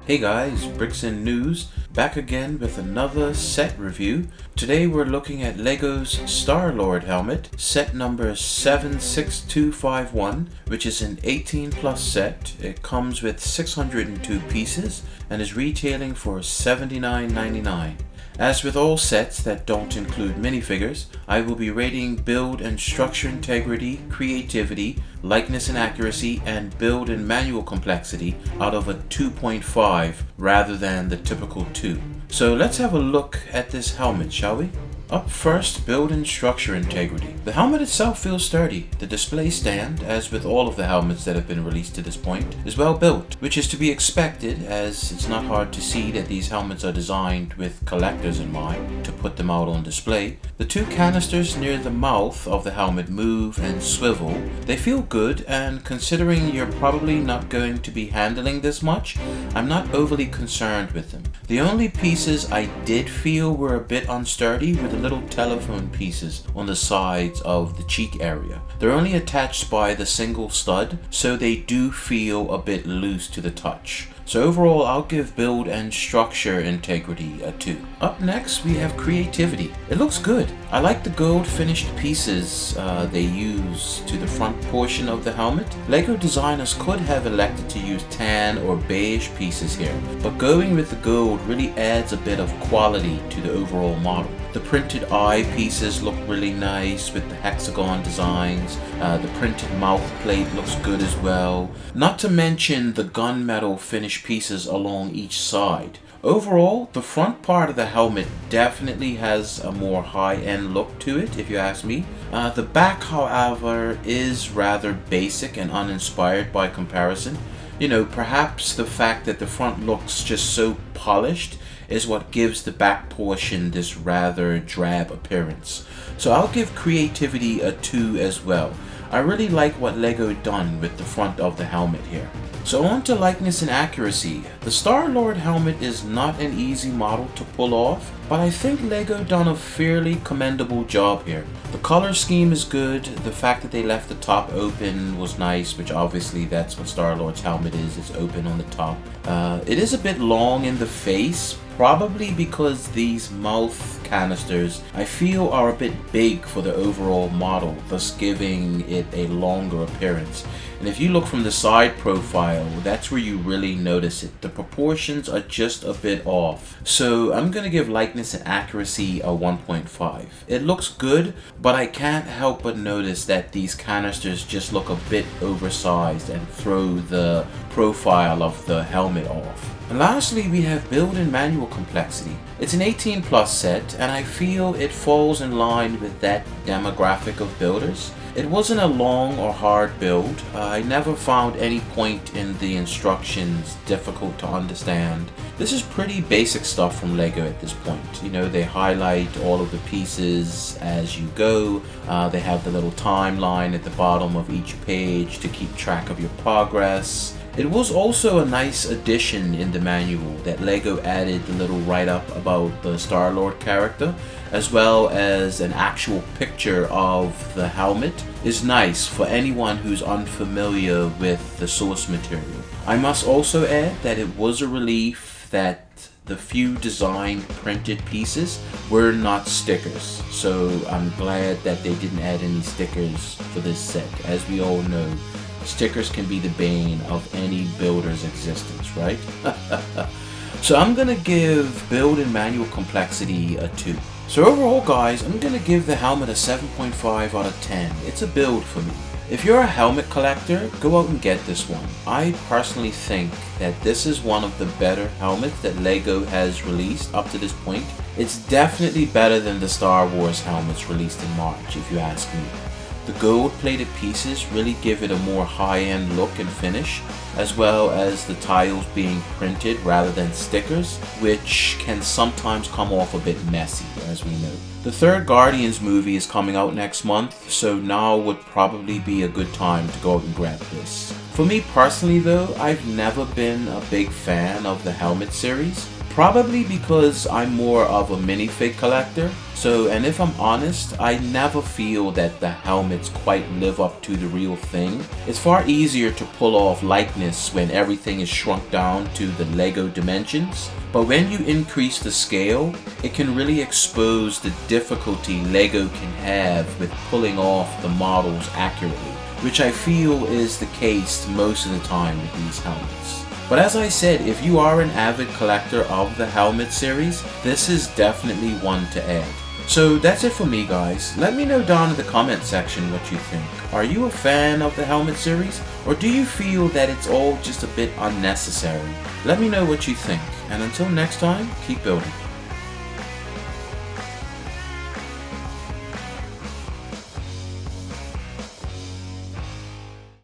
Hey guys, Bricks and News, back again with another set review. Today we're looking at LEGO's Starlord helmet, set number 76251, which is an 18 plus set. It comes with 602 pieces and is retailing for $79.99. As with all sets that don't include minifigures, I will be rating build and structure integrity, creativity, likeness and accuracy, and build and manual complexity out of a 2.5 rather than the typical 2. So let's have a look at this helmet, shall we? Up first, build and structure integrity. The helmet itself feels sturdy. The display stand, as with all of the helmets that have been released to this point, is well built, which is to be expected as it's not hard to see that these helmets are designed with collectors in mind to put them out on display. The two canisters near the mouth of the helmet move and swivel. They feel good, and considering you're probably not going to be handling this much, I'm not overly concerned with them. The only pieces I did feel were a bit unsturdy were the little telephone pieces on the sides of the cheek area. They're only attached by the single stud, so they do feel a bit loose to the touch. So overall, I'll give build and structure integrity a 2. Up next, we have creativity. It looks good. I like the gold finished pieces they use to the front portion of the helmet. LEGO designers could have elected to use tan or beige pieces here, but going with the gold really adds a bit of quality to the overall model. The printed eye pieces look really nice with the hexagon designs. The printed mouth plate looks good as well. Not to mention the gunmetal finish pieces along each side. Overall, the front part of the helmet definitely has a more high-end look to it, if you ask me. The back, however, is rather basic and uninspired by comparison. You know, perhaps the fact that the front looks just so polished is what gives the back portion this rather drab appearance. So I'll give creativity a 2 as well. I really like what LEGO done with the front of the helmet here. So on to likeness and accuracy. The Starlord helmet is not an easy model to pull off, but I think LEGO done a fairly commendable job here. The color scheme is good. The fact that they left the top open was nice, which obviously that's what Starlord's helmet is. It's open on the top. It is a bit long in the face, probably because these mouth canisters I feel are a bit big for the overall model, thus giving it a longer appearance. And if you look from the side profile, that's where you really notice it. The proportions are just a bit off. So I'm going to give likeness and accuracy a 1.5. It looks good, but I can't help but notice that these canisters just look a bit oversized and throw the profile of the helmet off. And lastly, we have build and manual complexity. It's an 18 plus set, and I feel it falls in line with that demographic of builders. It wasn't a long or hard build. I never found any point in the instructions difficult to understand. This is pretty basic stuff from LEGO at this point. You know, they highlight all of the pieces as you go. They have the little timeline at the bottom of each page to keep track of your progress. It was also a nice addition in the manual that LEGO added the little write-up about the Starlord character, as well as an actual picture of the helmet. Is nice for anyone who's unfamiliar with the source material. I must also add that it was a relief that the few designed printed pieces were not stickers, so I'm glad that they didn't add any stickers for this set. As we all know, stickers can be the bane of any builder's existence, right? So I'm gonna give build and manual complexity a 2. So overall, guys, I'm gonna give the helmet a 7.5 out of 10. It's a build for me. If you're a helmet collector, go out and get this one. I personally think that this is one of the better helmets that LEGO has released up to this point. It's definitely better than the Star Wars helmets released in March, if you ask me. The gold-plated pieces really give it a more high-end look and finish, as well as the tiles being printed rather than stickers, which can sometimes come off a bit messy, as we know. The third Guardians movie is coming out next month, so now would probably be a good time to go out and grab this. For me personally though, I've never been a big fan of the helmet series. Probably because I'm more of a minifig collector. So, and if I'm honest, I never feel that the helmets quite live up to the real thing. It's far easier to pull off likeness when everything is shrunk down to the Lego dimensions. But when you increase the scale, it can really expose the difficulty Lego can have with pulling off the models accurately, which I feel is the case most of the time with these helmets. But as I said, if you are an avid collector of the helmet series, this is definitely one to add. So that's it for me, guys. Let me know down in the comment section what you think. Are you a fan of the helmet series, or do you feel that it's all just a bit unnecessary? Let me know what you think, and until next time, keep building.